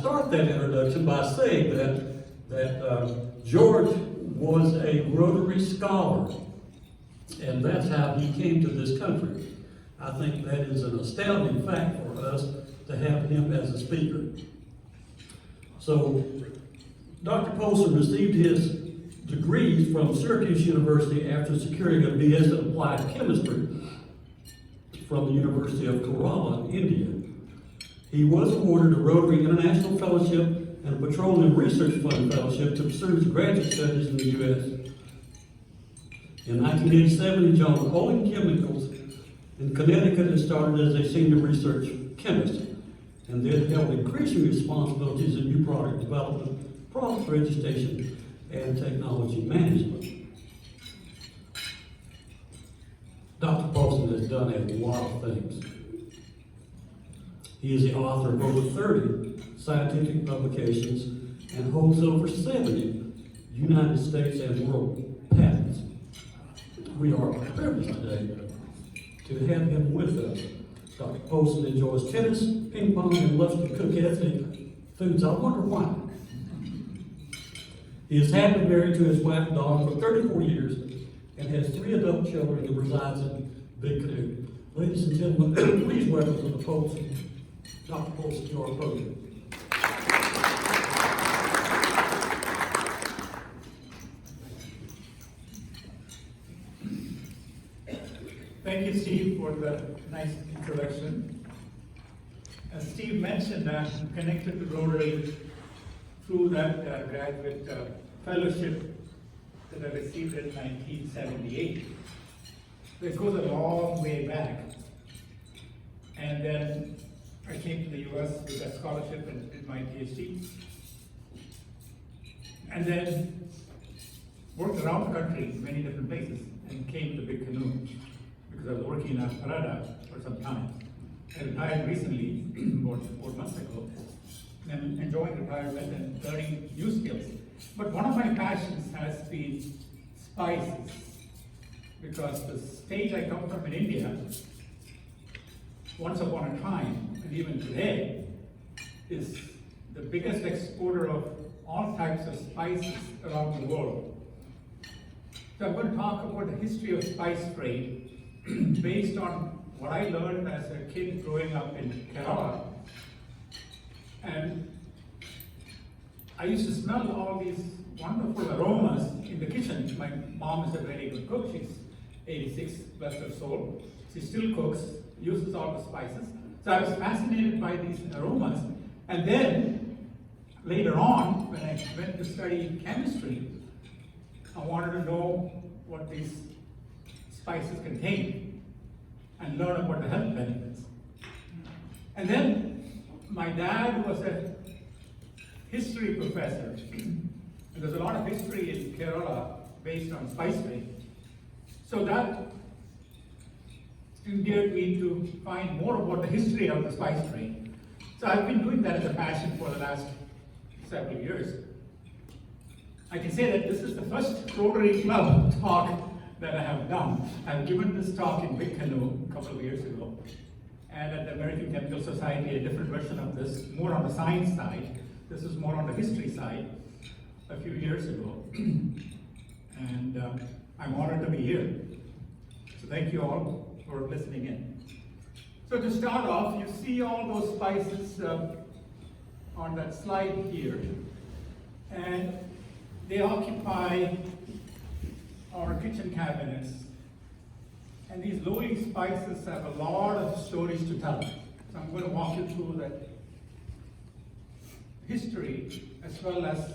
start that introduction by saying that George was a Rotary scholar, and that's how he came to this country. I think that is an astounding fact for us to have him as a speaker. So, Dr. Polson received his degrees from Syracuse University after securing a BS in Applied Chemistry from the University of Kerala, India. He was awarded a Rotary International Fellowship and a Petroleum Research Fund Fellowship to pursue his graduate studies in the U.S. In 1987, he joined Olin Chemicals in Connecticut and started as a senior research chemist, and then held increasing responsibilities in new product development, product registration, and technology management. Dr. Polson has done a lot of things. He is the author of over 30 scientific publications and holds over 70 United States and world patents. We are privileged today to have him with us. Dr. Polson enjoys tennis, ping pong, and loves to cook ethnic foods. I wonder why. He is happily married to his wife, Dawn, for 34 years and has 3 adult children and resides in Big Canoe. Ladies and gentlemen, please welcome to the Polson, Dr. Polson, to our podium. Thank you, Steve, for the nice introduction. As Steve mentioned, I'm connected to Rotary through that graduate fellowship that I received in 1978. So it goes a long way back. And then I came to the US with a scholarship and did my PhD. And then worked around the country in many different places and came to Big Canoe because I was working in Alpharetta for some time. I retired recently, about 4 months ago, and enjoying retirement and learning new skills. But one of my passions has been spices, because the state I come from in India, once upon a time, and even today, is the biggest exporter of all types of spices around the world. So I'm going to talk about the history of spice trade based on what I learned as a kid growing up in Kerala. And I used to smell all these wonderful aromas in the kitchen. My mom is a very good cook. She's 86, bless her soul. She still cooks, uses all the spices. So I was fascinated by these aromas. And then, later on, when I went to study chemistry, I wanted to know what these spices contain and learn about the health benefits. And then, my dad was a history professor. And there's a lot of history in Kerala based on spice trade. So that endeared me to find more about the history of the spice trade. So I've been doing that as a passion for the last several years. I can say that this is the first Rotary Club talk that I have done. I've given this talk in Big Canoe a couple of years ago, and at the American Chemical Society, a different version of this, more on the science side. This is more on the history side, a few years ago. And I'm honored to be here. So thank you all for listening in. So to start off, you see all those spices on that slide here. And they occupy our kitchen cabinets. And these lowly spices have a lot of stories to tell. So I'm going to walk you through that history as well as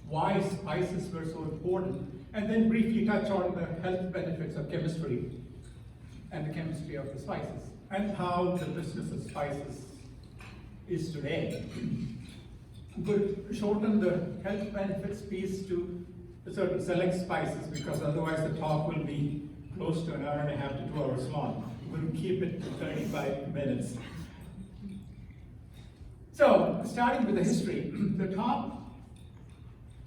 why spices were so important, and then briefly touch on the health benefits of chemistry and the chemistry of the spices, and how the business of spices is today. I'm going to shorten the health benefits piece to certain select spices, because otherwise the talk will be close to an hour and a half to 2 hours long. I'm going to keep it to 35 minutes. So, starting with the history, the top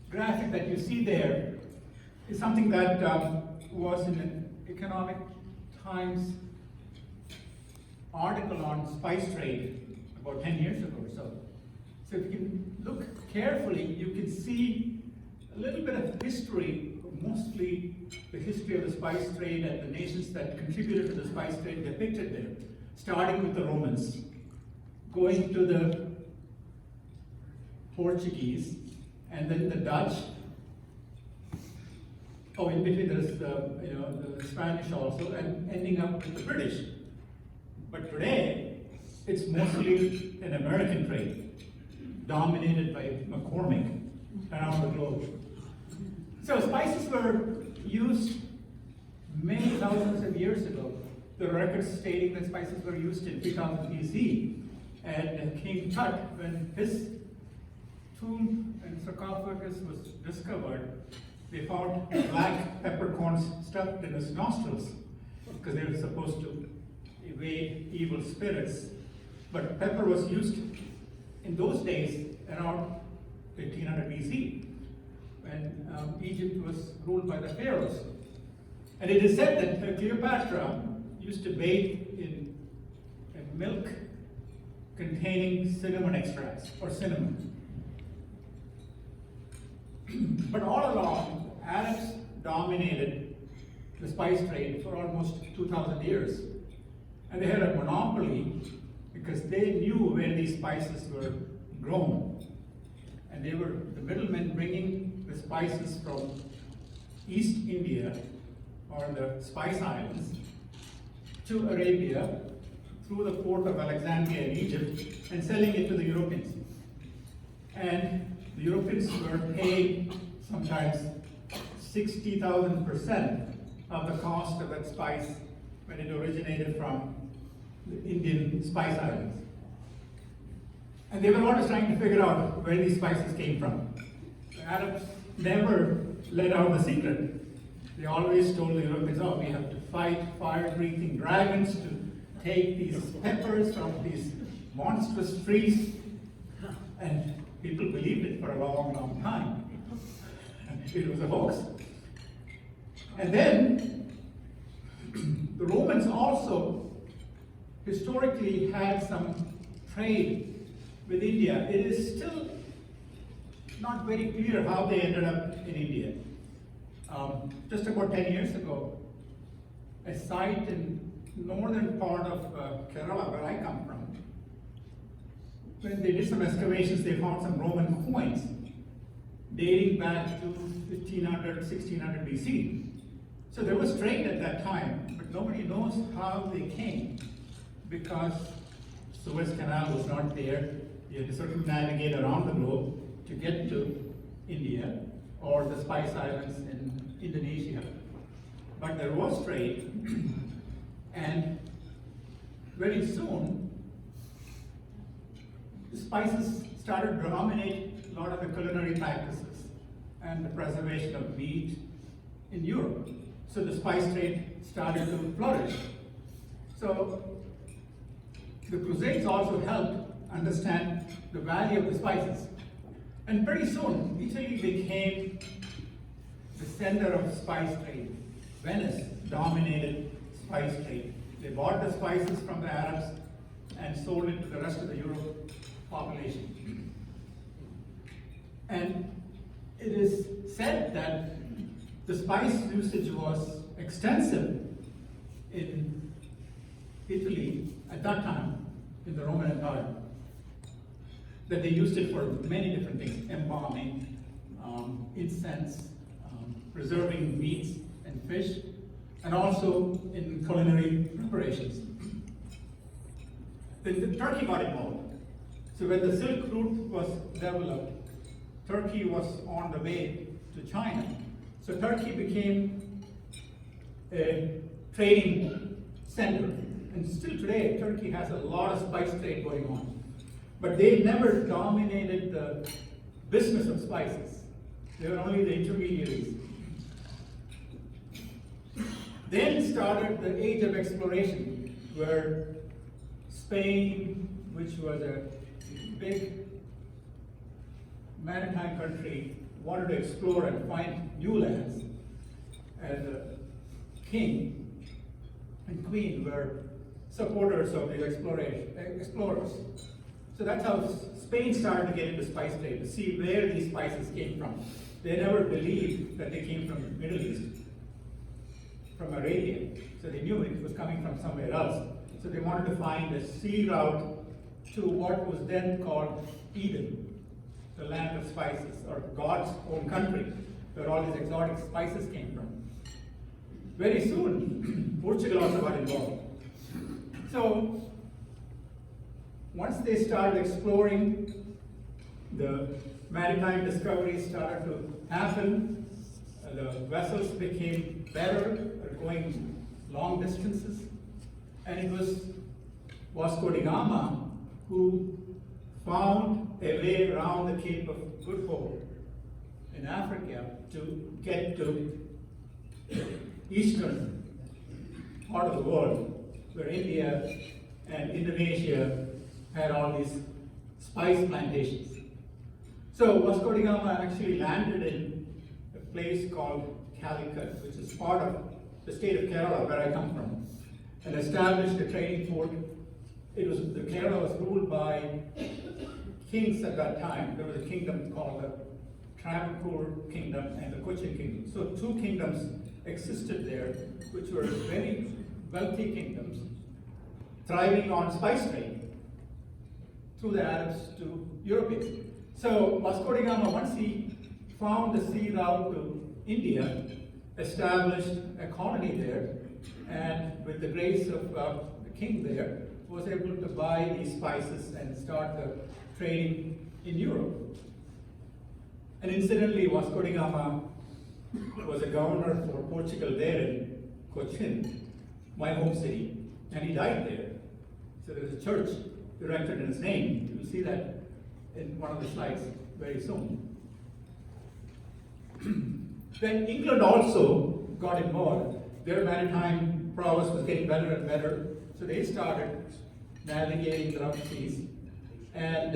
graphic that you see there is something that was in an Economic Times article on spice trade about 10 years ago or so. So if you can look carefully, you can see a little bit of history, mostly the history of the spice trade and the nations that contributed to the spice trade depicted there, starting with the Romans, going to the Portuguese, and then the Dutch. Oh, in between there's the Spanish also, and ending up with the British. But today, it's mostly an American trade, dominated by McCormick around the globe. So spices were used many thousands of years ago. The records stating that spices were used in 3000 BC. And King Tut, when his tomb and sarcophagus was discovered, they found black peppercorns stuck in his nostrils because they were supposed to evade evil spirits. But pepper was used in those days around 1500 BC when Egypt was ruled by the pharaohs. And it is said that Cleopatra used to bathe in milk containing cinnamon extracts or cinnamon. But all along, Arabs dominated the spice trade for almost 2,000 years. And they had a monopoly because they knew where these spices were grown. And they were the middlemen bringing the spices from East India or the Spice Islands to Arabia through the port of Alexandria in Egypt and selling it to the Europeans. And the Europeans were paid sometimes 60,000% of the cost of that spice when it originated from the Indian Spice Islands. And they were always trying to figure out where these spices came from. The Arabs never let out the secret. They always told the Europeans, oh, we have to fight fire-breathing dragons to take these peppers from these monstrous trees. And people believed it for a long, long time. It was a hoax. And then the Romans also historically had some trade with India. It is still not very clear how they ended up in India. Just about 10 years ago, a site in northern part of Kerala, where I come from, when they did some excavations, they found some Roman coins dating back to 1500, 1600 BC. So there was trade at that time, but nobody knows how they came because Suez Canal was not there. You had to circumnavigate around the globe to get to India or the Spice Islands in Indonesia. But there was trade, and very soon, the spices started to dominate a lot of the culinary practices and the preservation of meat in Europe. So the spice trade started to flourish. So the Crusades also helped understand the value of the spices. And pretty soon, Italy became the center of spice trade. Venice dominated spice trade. They bought the spices from the Arabs and sold it to the rest of the Europe population. And it is said that the spice usage was extensive in Italy at that time, in the Roman Empire. That they used it for many different things: embalming, incense, preserving meats and fish, and also in culinary preparations. Then Turkey got involved. So when the Silk Route was developed, Turkey was on the way to China. So Turkey became a trading center. And still today, Turkey has a lot of spice trade going on. But they never dominated the business of spices. They were only the intermediaries. Then started the age of exploration, where Spain, which was a big maritime country, wanted to explore and find new lands. And the king and queen were supporters of the explorers. So that's how Spain started to get into spice trade, to see where these spices came from. They never believed that they came from the Middle East, from Arabia. So they knew it was coming from somewhere else. So they wanted to find a sea route to what was then called Eden, the land of spices, or God's own country, where all these exotic spices came from. Very soon, Portugal also got involved. So, once they started exploring, the maritime discoveries started to happen, the vessels became better, going long distances, and it was Vasco da Gama who found a way around the Cape of Good Hope in Africa to get to eastern part of the world, where India and Indonesia had all these spice plantations. So Vasco da Gama actually landed in a place called Calicut, which is part of the state of Kerala, where I come from, and established a trading port. The Kerala was ruled by kings at that time. There was a kingdom called the Travancore Kingdom and the Cochin Kingdom. So two kingdoms existed there, which were very wealthy kingdoms, thriving on spice trade through the Arabs to Europeans. So Vasco da Gama, once he found the sea route to India, established a colony there, and with the grace of the king there, was able to buy these spices and start the trading in Europe. And incidentally, Vasco da Gama was a governor for Portugal there in Cochin, my home city, and he died there. So there's a church erected in his name. You'll see that in one of the slides very soon. Then England also got involved. Their maritime prowess was getting better and better, so they started navigating the rough seas. And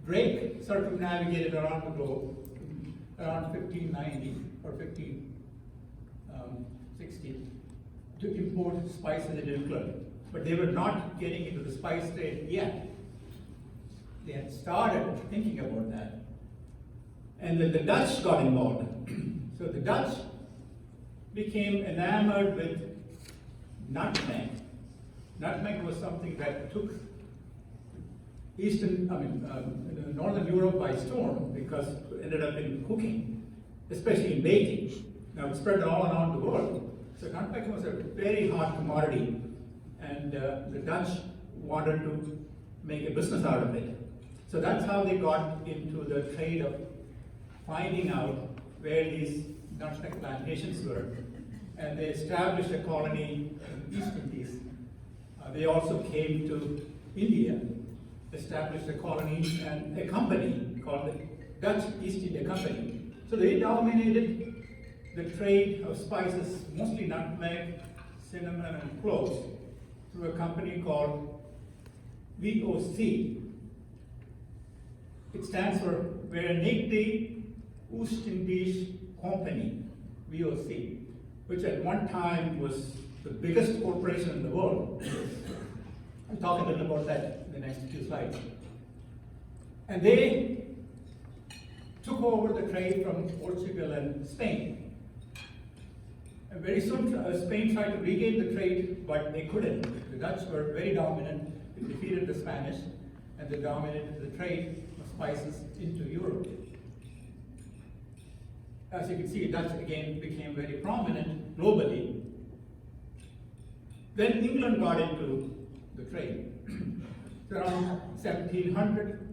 Drake circumnavigated around the globe around 1590 or 1560 to import spices into England. But they were not getting into the spice trade yet. They had started thinking about that. And then the Dutch got involved. So the Dutch became enamored with nutmeg. Nutmeg was something that took Northern Europe by storm, because it ended up in cooking, especially in baking. Now it spread all around the world. So nutmeg was a very hot commodity, and the Dutch wanted to make a business out of it. So that's how they got into the trade of finding out where these nutmeg plantations were, and they established a colony in the East Indies. They also came to India, established a colony and a company called the Dutch East India Company. So they dominated the trade of spices, mostly nutmeg, cinnamon, and cloves, through a company called VOC. It stands for Verenigde Oost-Indisch Company, VOC, which at one time was the biggest corporation in the world. I'll talk a little about that in the next few slides. And they took over the trade from Portugal and Spain. And very soon, Spain tried to regain the trade, but they couldn't. The Dutch were very dominant. They defeated the Spanish, and they dominated the trade of spices into Europe. As you can see, Dutch again became very prominent globally. Then England got into the trade. So around 1700,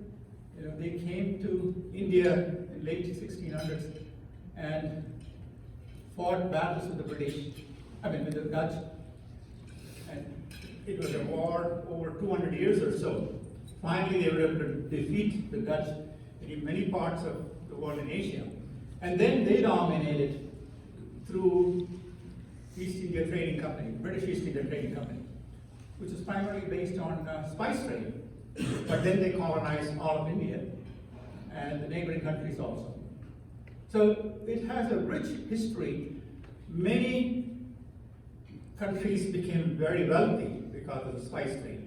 they came to India in late 1600s and fought battles with the with the Dutch. And it was a war over 200 years or so. Finally, they were able to defeat the Dutch in many parts of the world in Asia. And then they dominated through East India Trading Company, British East India Trading Company, which is primarily based on spice trade. But then they colonized all of India and the neighboring countries also. So it has a rich history. Many countries became very wealthy because of the spice trade.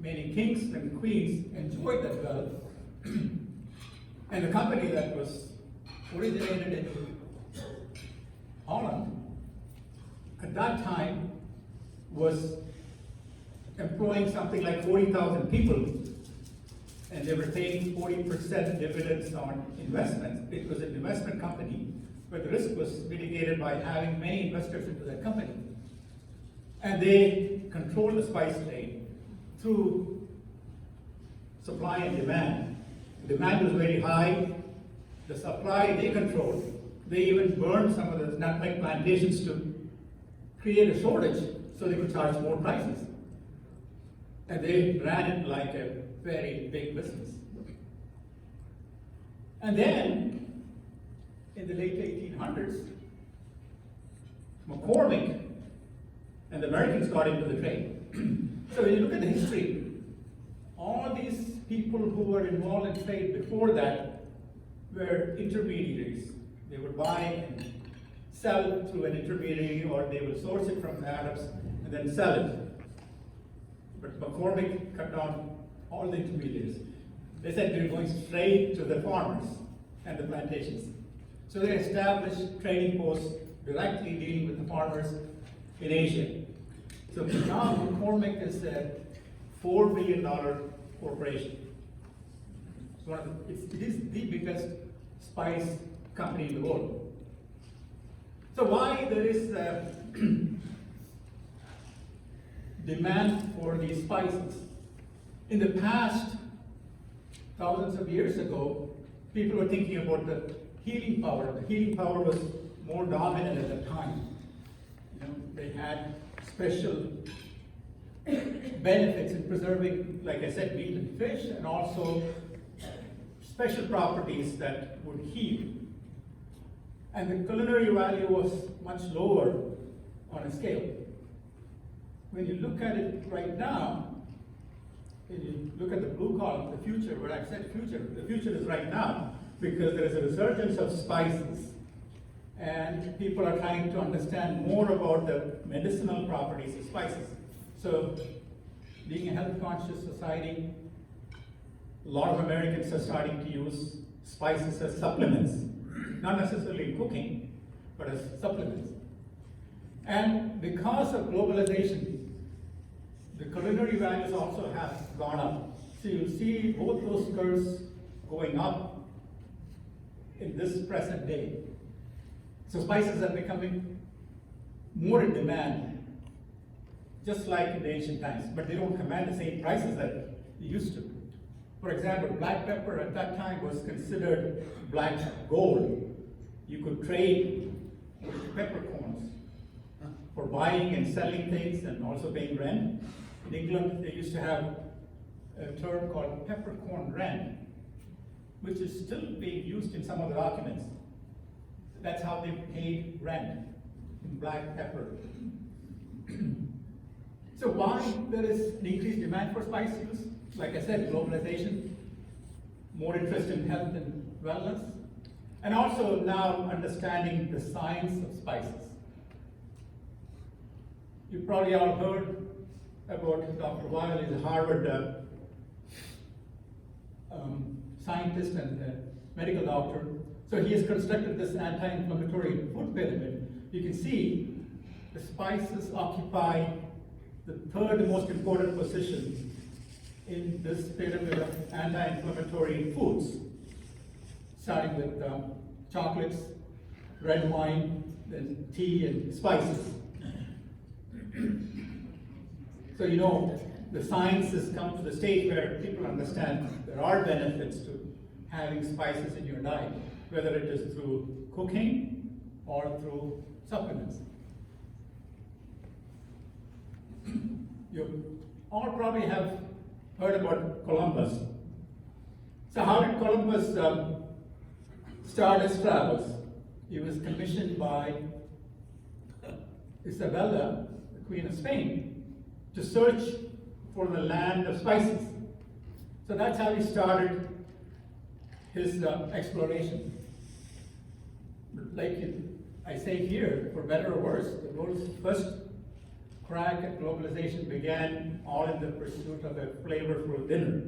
many kings and queens enjoyed that wealth. And the company that was originated in Holland at that time was employing something like 40,000 people, and they were paying 40% dividends on investments. It was an investment company, but the risk was mitigated by having many investors into that company. And they controlled the spice trade through supply and demand. Demand was very high. The supply they controlled. They even burned some of the nutmeg plantations to create a shortage so they could charge more prices. And they ran it like a very big business. And then, in the late 1800s, McCormick and the Americans got into the trade. So when you look at the history, all these people who were involved in trade before that were intermediaries. They would buy and sell through an intermediary, or they would source it from the Arabs and then sell it. But McCormick cut down all the intermediaries. They said they were going straight to the farmers and the plantations. So they established trading posts directly dealing with the farmers in Asia. So now McCormick is a $4 billion corporation. It is the biggest spice company in the world. So why there is demand for these spices? In the past, thousands of years ago, people were thinking about the healing power. The healing power was more dominant at the time. They had special benefits in preserving, like I said, meat and fish, and also special properties that would heal. And the culinary value was much lower on a scale. When you look at it right now, when you look at the blue column, the future, where I said future, the future is right now, because there is a resurgence of spices. And people are trying to understand more about the medicinal properties of spices. So, being a health-conscious society, a lot of Americans are starting to use spices as supplements. Not necessarily in cooking, but as supplements. And because of globalization, the culinary values also have gone up. So you see both those curves going up in this present day. So spices are becoming more in demand, just like in the ancient times, but they don't command the same prices that they used to. For example, black pepper at that time was considered black gold. You could trade with peppercorns for buying and selling things and also paying rent. In England, they used to have a term called peppercorn rent, which is still being used in some of the documents. That's how they paid rent in black pepper. So why there is an increased demand for spice use? Like I said, globalization, more interest in health and wellness, and also now understanding the science of spices. You probably all heard about Dr. Weil. He's a Harvard scientist and medical doctor. So he has constructed this anti-inflammatory food pyramid. You can see the spices occupy the third most important position in this pyramid of anti-inflammatory foods, starting with chocolates, red wine, then tea and spices. So the science has come to the stage where people understand there are benefits to having spices in your diet, whether it is through cooking or through supplements. You all probably have heard about Columbus. So how did Columbus start his travels? He was commissioned by Isabella, the Queen of Spain, to search for the land of spices. So that's how he started his exploration. Like I say here, for better or worse, the world's first crack and globalization began all in the pursuit of a flavorful dinner.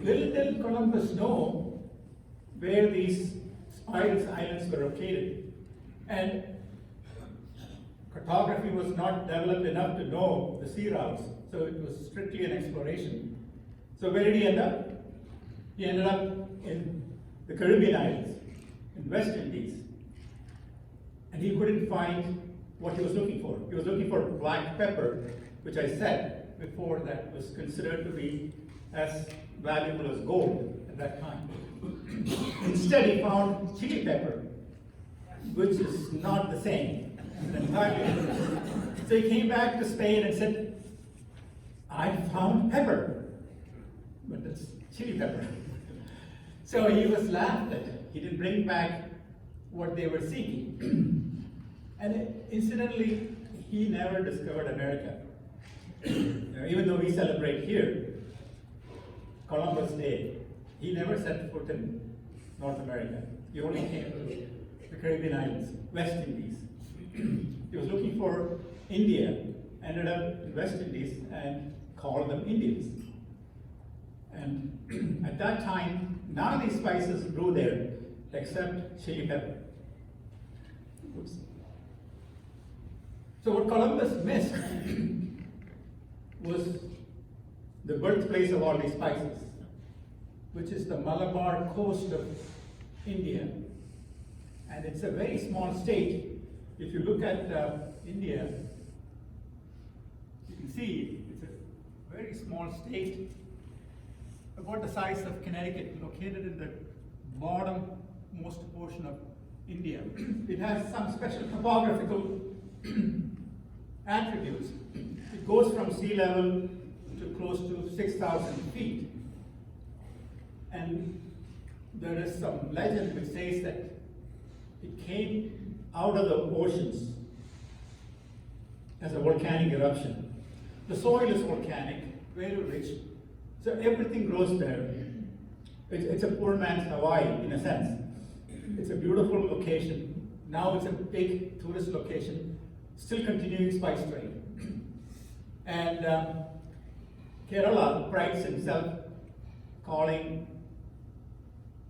Little did Columbus know where these Spice Islands were located. And cartography was not developed enough to know the sea routes, so it was strictly an exploration. So where did he end up? He ended up in the Caribbean islands, in West Indies. And he couldn't find what he was looking for. He was looking for black pepper, which I said before that was considered to be as valuable as gold at that time. Instead, he found chili pepper, which is not the same. It's entirely different. So he came back to Spain and said, I found pepper, but it's chili pepper. So he was laughed at. He didn't bring back what they were seeking. And incidentally, he never discovered America. Even though we celebrate here Columbus Day, he never set foot in North America. He only came to the Caribbean islands, West Indies. He was looking for India, ended up in West Indies and called them Indians. And at that time, none of these spices grew there except chili pepper. Oops. So what Columbus missed was the birthplace of all these spices, which is the Malabar coast of India. And it's a very small state. If you look at India, you can see it's a very small state, about the size of Connecticut, located in the bottommost portion of India. It has some special topographical attributes. It goes from sea level to close to 6,000 feet. And there is some legend which says that it came out of the oceans as a volcanic eruption. The soil is volcanic, very rich, so everything grows there. It's a poor man's Hawaii, in a sense. It's a beautiful location. Now it's a big tourist location, still continuing spice trade. And Kerala prides himself calling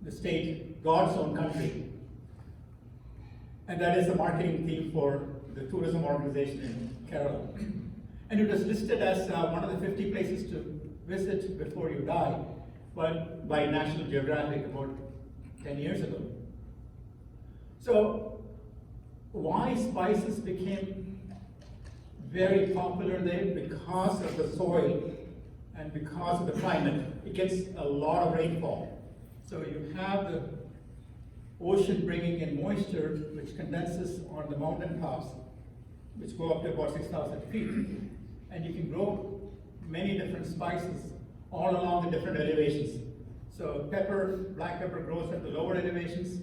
the state God's own country. And that is the marketing theme for the tourism organization in Kerala. And it was listed as one of the 50 places to visit before you die, but by National Geographic about 10 years ago. So why spices became very popular there? Because of the soil and because of the climate. It gets a lot of rainfall. So you have the ocean bringing in moisture, which condenses on the mountain tops, which go up to about 6,000 feet. And you can grow many different spices all along the different elevations. So pepper, black pepper grows at the lower elevations,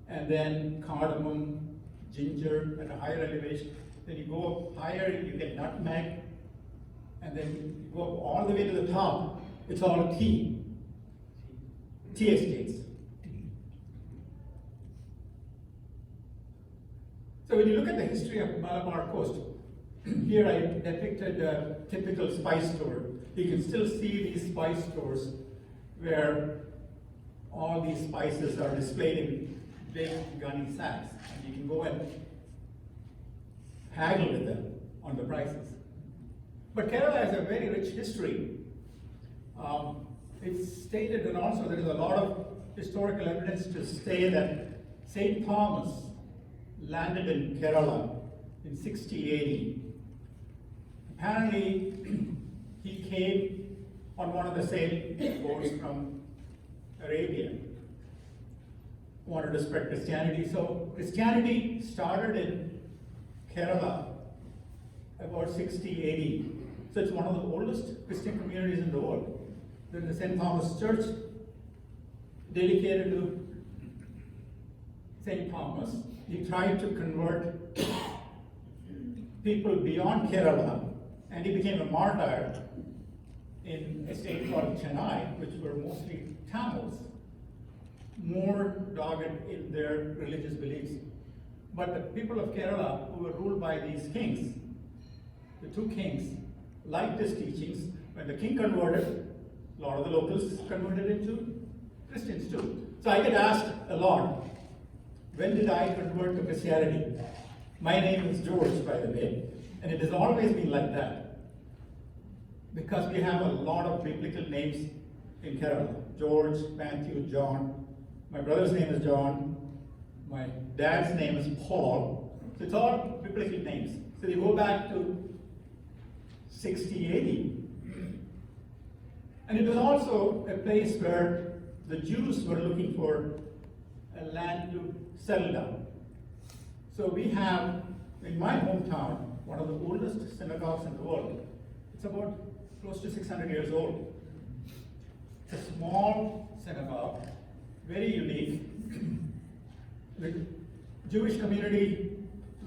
and then cardamom, ginger at a higher elevation. Then you go up higher, you get nutmeg, and then you go up all the way to the top. It's all tea estates. So when you look at the history of Malabar coast, here I depicted a typical spice store. You can still see these spice stores where all these spices are displayed in big gunny sacks, and you can go and haggle with them on the prices. But Kerala has a very rich history. It's stated, and also there is a lot of historical evidence to say that St. Thomas landed in Kerala in 60 AD. Apparently, he came on one of the sailing boats from Arabia, wanted to spread Christianity. So Christianity started in Kerala about 60 AD. So it's one of the oldest Christian communities in the world. Then the St. Thomas Church, dedicated to St. Thomas, he tried to convert people beyond Kerala, and he became a martyr in a state called Chennai, which were mostly Tamils, more dogged in their religious beliefs. But the people of Kerala, who were ruled by these kings, the two kings, liked his teachings. When the king converted, a lot of the locals converted into Christians too. So I get asked a lot, when did I convert to Christianity? My name is George, by the way, and it has always been like that. Because we have a lot of biblical names in Kerala. George, Matthew, John. My brother's name is John. My dad's name is Paul. So it's all biblical names. So they go back to 60 AD. And it was also a place where the Jews were looking for a land to settle down. So we have, in my hometown, one of the oldest synagogues in the world. It's about close to 600 years old. It's a small synagogue, very unique. The Jewish community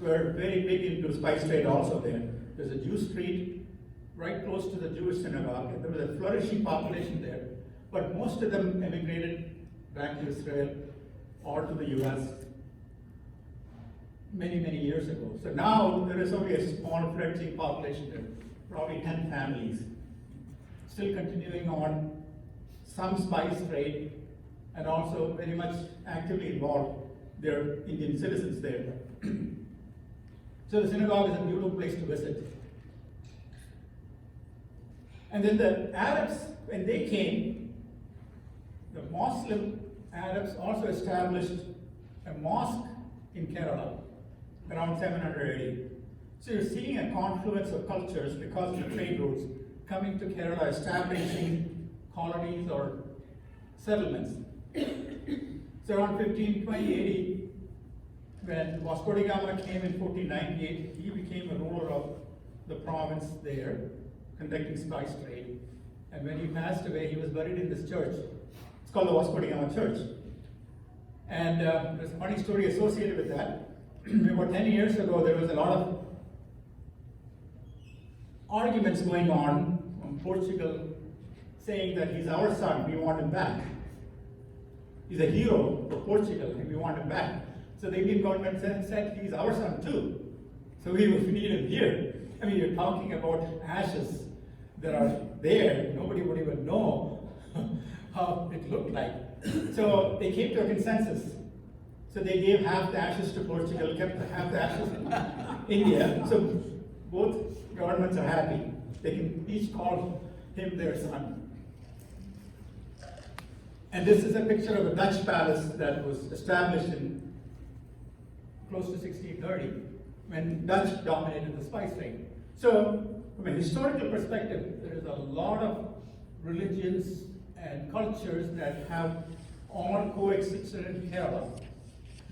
were very big into spice trade also there. There's a Jew street right close to the Jewish synagogue, and there was a flourishing population there. But most of them emigrated back to Israel or to the US many, many years ago. So now there is only a small flourishing population there, probably 10 families, still continuing on some spice trade and also very much actively involved. They're Indian citizens there. So the synagogue is a beautiful place to visit. And then the Arabs, when they came, the Muslim Arabs also established a mosque in Kerala around 700 AD. So you're seeing a confluence of cultures because of the trade routes coming to Kerala, establishing colonies or settlements. So around 1520 AD, when Vasco da Gama came in 1498, he became a ruler of the province there, conducting spice trade. And when he passed away, he was buried in this church. It's called the Vasco da Gama Church. And there's a funny story associated with that. About 10 years ago, there was a lot of arguments going on from Portugal saying that he's our son, we want him back. He's a hero for Portugal, and we want him back. So the Indian government said he's our son too. So we need him here. I mean, you're talking about ashes that are there. Nobody would even know how it looked like. So they came to a consensus. So they gave half the ashes to Portugal, kept half the ashes in India. So both governments are happy. They can each call him their son. And this is a picture of a Dutch palace that was established in close to 1630 when Dutch dominated the spice trade. So from a historical perspective, there is a lot of religions and cultures that have all coexisted in Kerala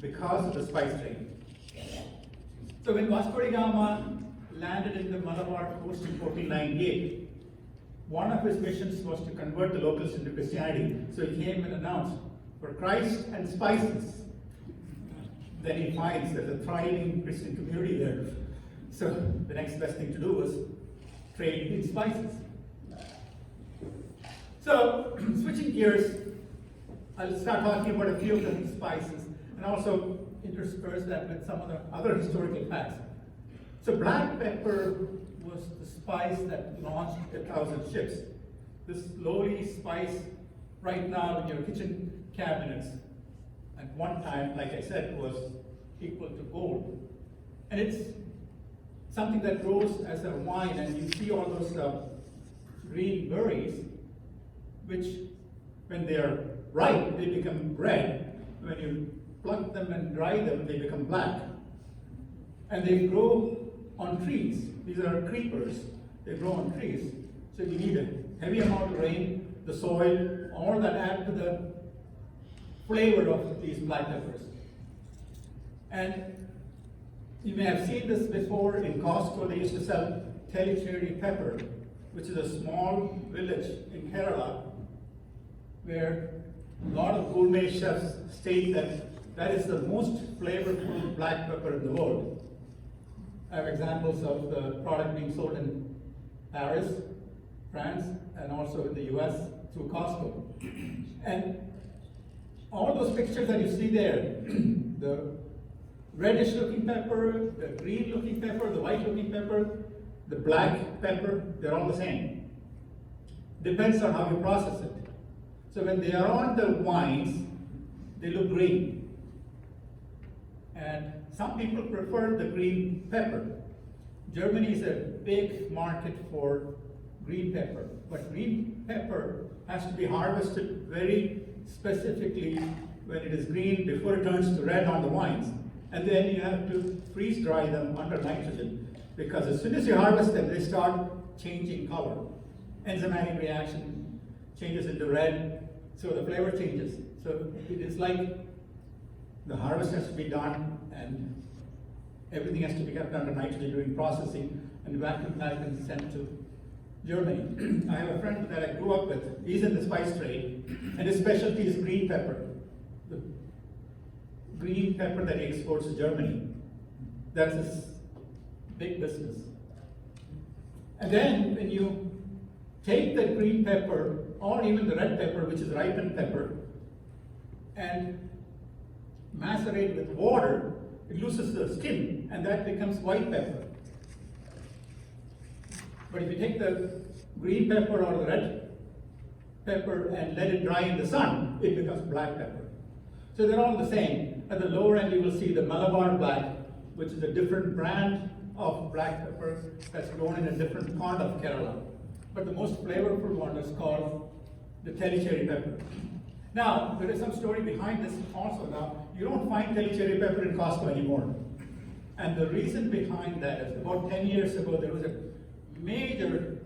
because of the spice trade. So when Vasco da Gama landed in the Malabar coast in 1498, one of his missions was to convert the locals into Christianity. So he came and announced, for Christ and spices. Then he finds there's a thriving Christian community there. So the next best thing to do was trade in spices. So switching gears, I'll start talking about a few of the spices and also intersperse that with some of the other historical facts. So black pepper was the spice that launched 1,000 ships. This lowly spice right now in your kitchen cabinets at one time, like I said, was equal to gold. And it's something that grows as a wine, and you see all those green berries, which when they are ripe, they become red. When you pluck them and dry them, they become black. And they grow on trees. These are creepers. They grow on trees. So you need a heavy amount of rain, the soil, all that add to the flavor of these black peppers. And you may have seen this before in Costco. They used to sell Tellicherry pepper, which is a small village in Kerala where a lot of gourmet chefs state that that is the most flavorful black pepper in the world. I have examples of the product being sold in Paris, France, and also in the US through Costco. And all those pictures that you see there, the reddish looking pepper, the green looking pepper, the white looking pepper, the black pepper, they're all the same. Depends on how you process it. So when they are on the wines, they look green. And some people prefer the green pepper. Germany is a big market for green pepper, but green pepper has to be harvested very specifically when it is green before it turns to red on the wines. And then you have to freeze dry them under nitrogen, because as soon as you harvest them, they start changing color. Enzymatic reaction changes into red, so the flavor changes. So it is like the harvest has to be done and everything has to be kept under nitrogen during processing and vacuum packed and sent to Germany. I have a friend that I grew up with. He's in the spice trade, and his specialty is green pepper. The green pepper that he exports to Germany. That's his big business. And then when you take the green pepper, or even the red pepper, which is ripened pepper, and macerate with water, it loses the skin, and that becomes white pepper. But if you take the green pepper or the red pepper and let it dry in the sun, it becomes black pepper. So they're all the same. At the lower end, you will see the Malabar Black, which is a different brand of black pepper that's grown in a different part of Kerala. But the most flavorful one is called the Telly cherry pepper. Now, there is some story behind this also. Now, you don't find Telly cherry pepper in Costco anymore. And the reason behind that is about 10 years ago, there was a major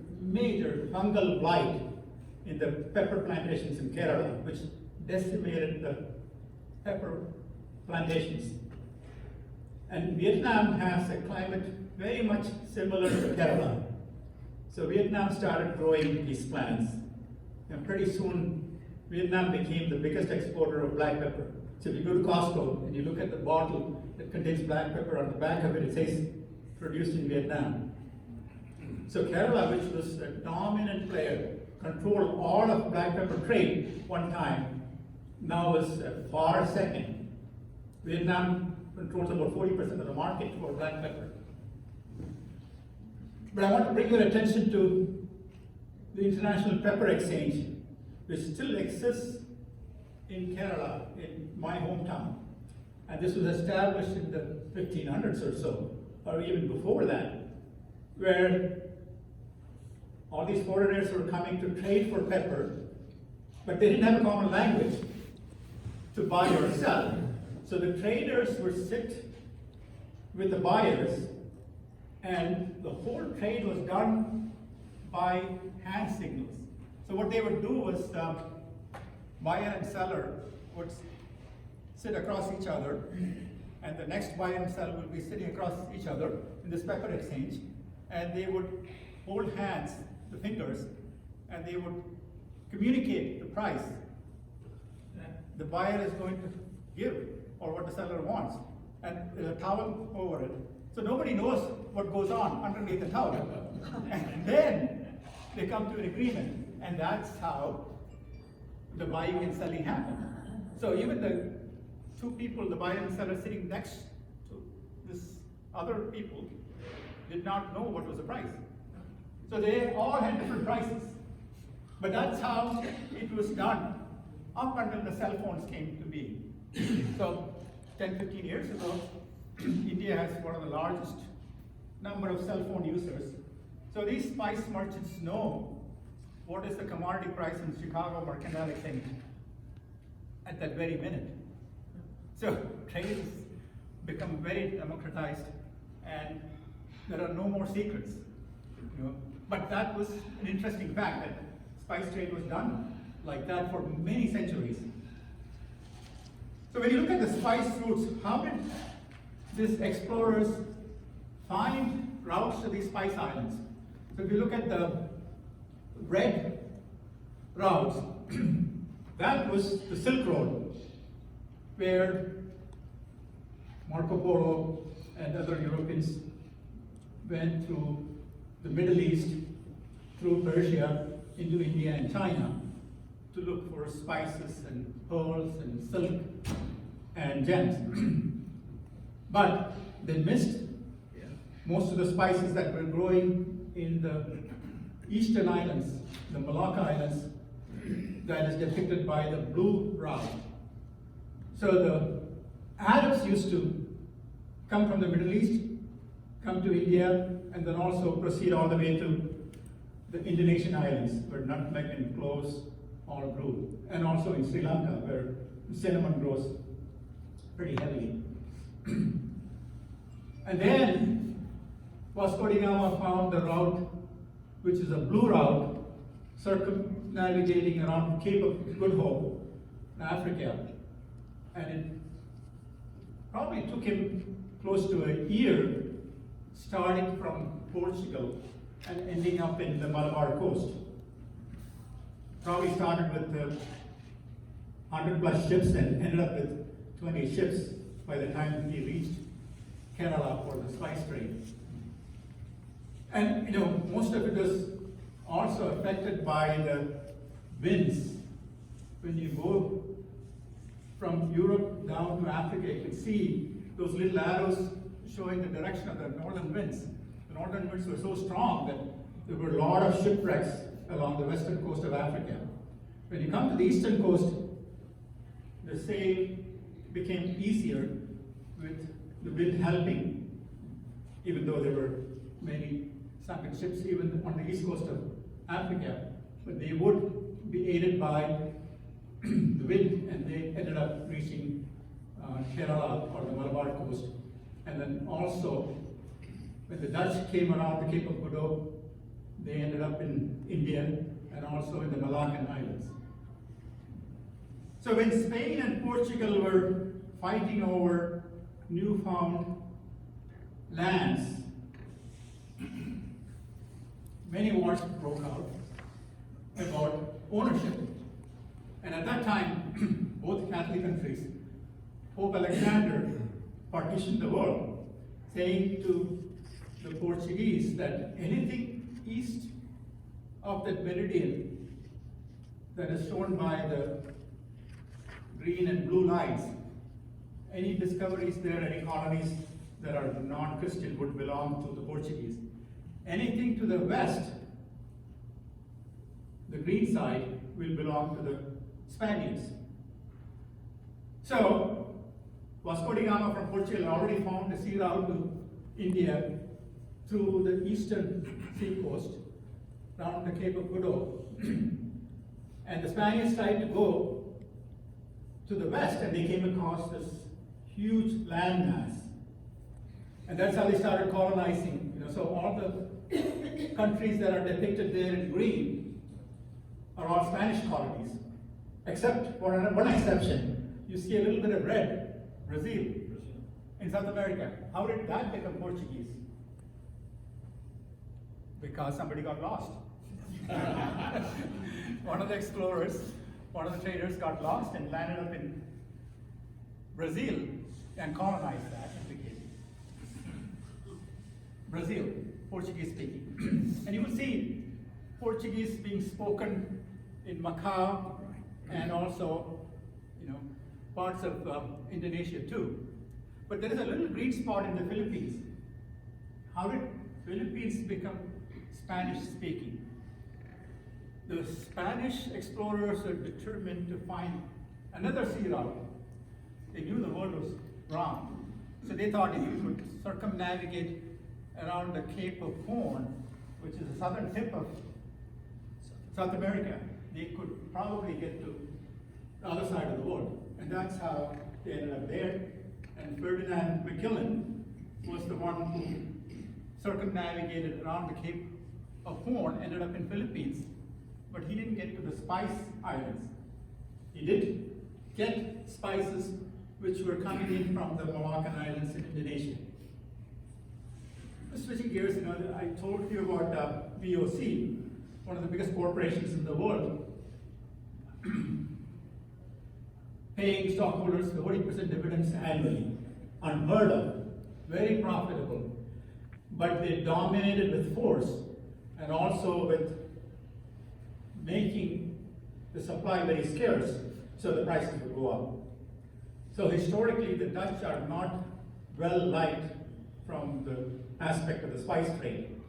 fungal blight in the pepper plantations in Kerala, which decimated the pepper plantations. And Vietnam has a climate very much similar to Kerala. So Vietnam started growing these plants, and pretty soon Vietnam became the biggest exporter of black pepper. So if you go to Costco and you look at the bottle that contains black pepper, on the back of it, it says produced in Vietnam. So Kerala, which was a dominant player, controlled all of black pepper trade one time, now is a far second. Vietnam controls about 40% of the market for black pepper. But I want to bring your attention to the International Pepper Exchange, which still exists in Kerala, in my hometown. And this was established in the 1500s or so, or even before that, where all these foreigners were coming to trade for pepper, but they didn't have a common language to buy or sell. So the traders would sit with the buyers, and the whole trade was done by hand signals. So what they would do was buyer and seller would sit across each other, and the next buyer and seller would be sitting across each other in this pepper exchange, and they would hold hands, the fingers, and they would communicate the price that the buyer is going to give or what the seller wants. And there's a towel over it. So nobody knows what goes on underneath the towel. And then they come to an agreement, and that's how the buying and selling happen. So even the two people, the buyer and seller, sitting next to this other people, did not know what was the price. So they all had different prices. But that's how it was done up until the cell phones came to be. So 10, 15 years ago, India has one of the largest number of cell phone users. So these spice merchants know what is the commodity price in Chicago Mercantile Exchange at that very minute. So trade has become very democratized, and there are no more secrets. But that was an interesting fact, that spice trade was done like that for many centuries. So when you look at the spice routes, how did these explorers find routes to these spice islands? So if you look at the red routes, that was the Silk Road, where Marco Polo and other Europeans went through the Middle East, through Persia, into India and China, to look for spices and pearls and silk and gems. But they missed most of the spices that were growing in the eastern islands, the Malacca Islands, that is depicted by the blue route. So the Arabs used to come from the Middle East, come to India, and then also proceed all the way to the Indonesian islands, where nutmeg and cloves all grew, and also in Sri Lanka, where cinnamon grows pretty heavily. And then Vasco da Gama found the route, which is a blue route, circumnavigating around Cape of Good Hope, Africa. And it probably took him close to a year, starting from Portugal and ending up in the Malabar coast. Probably started with 100 plus ships and ended up with 20 ships by the time he reached Kerala for the spice trade. And most of it was also affected by the winds. When you go from Europe down to Africa, you can see those little arrows showing the direction of the northern winds. The northern winds were so strong that there were a lot of shipwrecks along the western coast of Africa. When you come to the eastern coast, the sail became easier with the wind helping, even though there were many sunken ships even on the east coast of Africa, but they would be aided by the wind, and they ended up reaching Kerala or the Malabar coast. And then also, when the Dutch came around the Cape of Good Hope, they ended up in India and also in the Malaccan Islands. So when Spain and Portugal were fighting over newfound lands, many wars broke out about ownership. And at that time, both Catholic countries, Pope Alexander partitioned the world, saying to the Portuguese that anything east of that meridian that is shown by the green and blue lines, any discoveries there, any colonies that are non-Christian would belong to the Portuguese. Anything to the west, the green side, will belong to the Spaniards. So, Vasco da Gama from Portugal already found the sea route to India through the eastern sea coast, around the Cape of Good Hope. And the Spaniards tried to go to the west, and they came across this huge landmass. And that's how they started colonizing. So all the countries that are depicted there in green are all Spanish colonies, except for one exception. You see a little bit of red, Brazil, in South America. How did that become Portuguese? Because somebody got lost. One of the explorers, one of the traders got lost and landed up in Brazil and colonized that and became Brazil, Portuguese speaking. And you will see Portuguese being spoken in Macau and also, parts of Indonesia too. But there is a little green spot in the Philippines. How did Philippines become Spanish speaking? The Spanish explorers were determined to find another sea route. They knew the world was round. So they thought if you could circumnavigate around the Cape of Horn, which is the southern tip of South America, they could probably get to the other side of the world. And that's how they ended up there. And Ferdinand Magellan was the one who circumnavigated around the Cape of Horn, ended up in Philippines, but he didn't get to the Spice Islands. He did get spices which were coming in from the Malaccan Islands in Indonesia. Switching gears, I told you about VOC, one of the biggest corporations in the world, paying stockholders 40% dividends annually. Unheard of, very profitable. But they dominated with force and also with making the supply very scarce, so the prices would go up. So historically, the Dutch are not well liked from the aspect of the spice trade,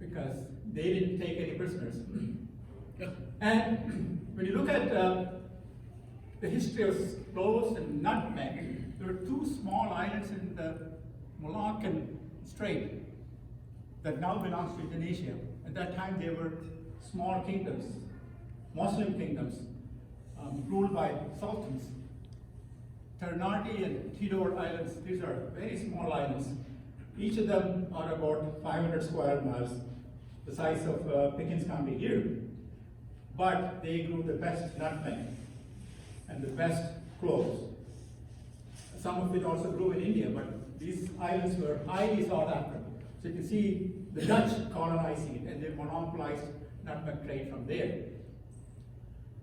because they didn't take any prisoners. And when you look at the history of cloves and nutmeg, there were two small islands in the Malaccan Strait that now belongs to Indonesia. At that time, they were small kingdoms, Muslim kingdoms, ruled by sultans. Ternate and Tidor Islands, these are very small islands. Each of them are about 500 square miles, the size of Pickens County here. But they grew the best nutmeg and the best cloves. Some of it also grew in India, but these islands were highly sought after. So you can see the Dutch colonizing it, and they monopolized nutmeg trade from there.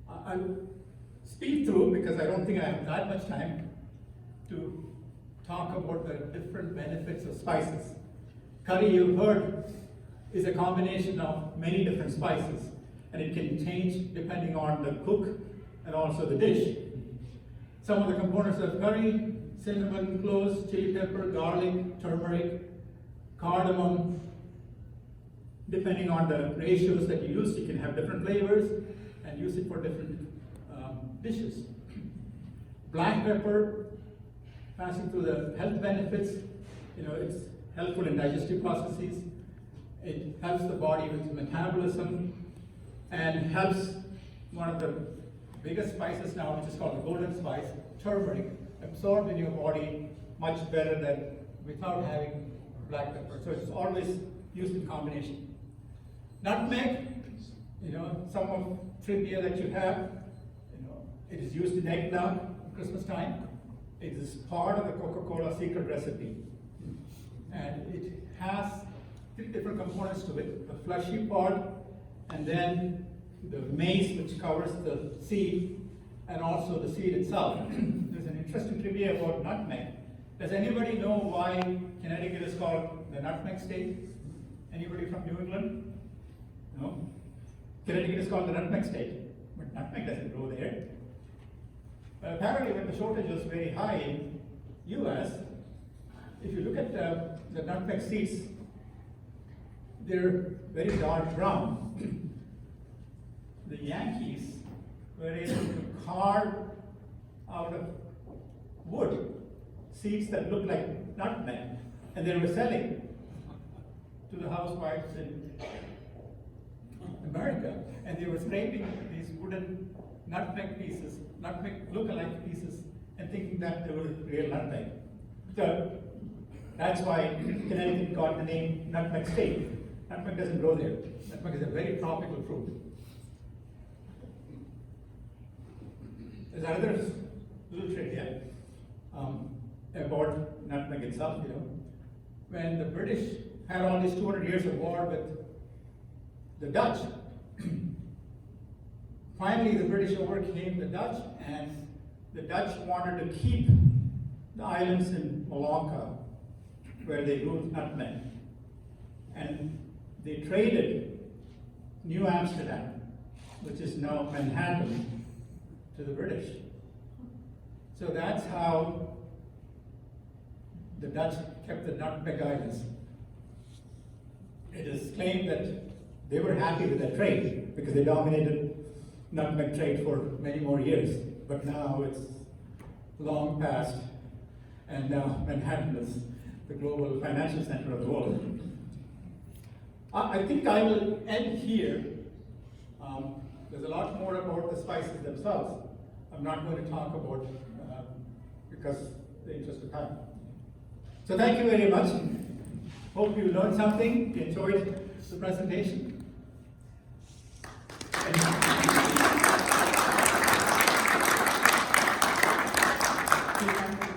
I'll speed through, because I don't think I have that much time to talk about the different benefits of spices. Curry, you've heard, is a combination of many different spices, and it can change depending on the cook and also the dish. Some of the components of curry: cinnamon, cloves, chili pepper, garlic, turmeric, cardamom. Depending on the ratios that you use, you can have different flavors and use it for different dishes. Black pepper, passing through the health benefits, it's helpful in digestive processes. It helps the body with metabolism and helps one of the biggest spices now, which is called the golden spice, turmeric, absorbed in your body much better than without having black pepper. So it's always used in combination. Nutmeg, some of trivia that you have, it is used in eggnog at Christmas time. It is part of the Coca-Cola secret recipe. And it has 3 different components to it: the fleshy part, and then the maize, which covers the seed, and also the seed itself. There's an interesting trivia about nutmeg. Does anybody know why Connecticut is called the nutmeg state? Anybody from New England? No? Connecticut is called the nutmeg state, but nutmeg doesn't grow there. But apparently, when the shortage was very high in US, if you look at the nutmeg seeds, they're very dark brown. The Yankees were able to carve out of wood seeds that looked like nutmeg, and they were selling to the housewives in America, and they were scraping these wooden nutmeg pieces, nutmeg look-alike pieces, and thinking that they were real nutmeg. So that's why Connecticut got the name Nutmeg State. Nutmeg doesn't grow there. Nutmeg is a very tropical fruit. There's another little trivia about nutmeg itself. When the British had all these 200 years of war with the Dutch, finally the British overcame the Dutch, and the Dutch wanted to keep the islands in Malacca where they grew nutmeg. And they traded New Amsterdam, which is now Manhattan, to the British. So that's how the Dutch kept the nutmeg islands. It is claimed that they were happy with that trade because they dominated nutmeg trade for many more years. But now it's long past, and now Manhattan is the global financial center of the world. I think I will end here. There's a lot more about the spices themselves. I'm not going to talk about because of the interest of time. So thank you very much. Hope you learned something, enjoyed the presentation.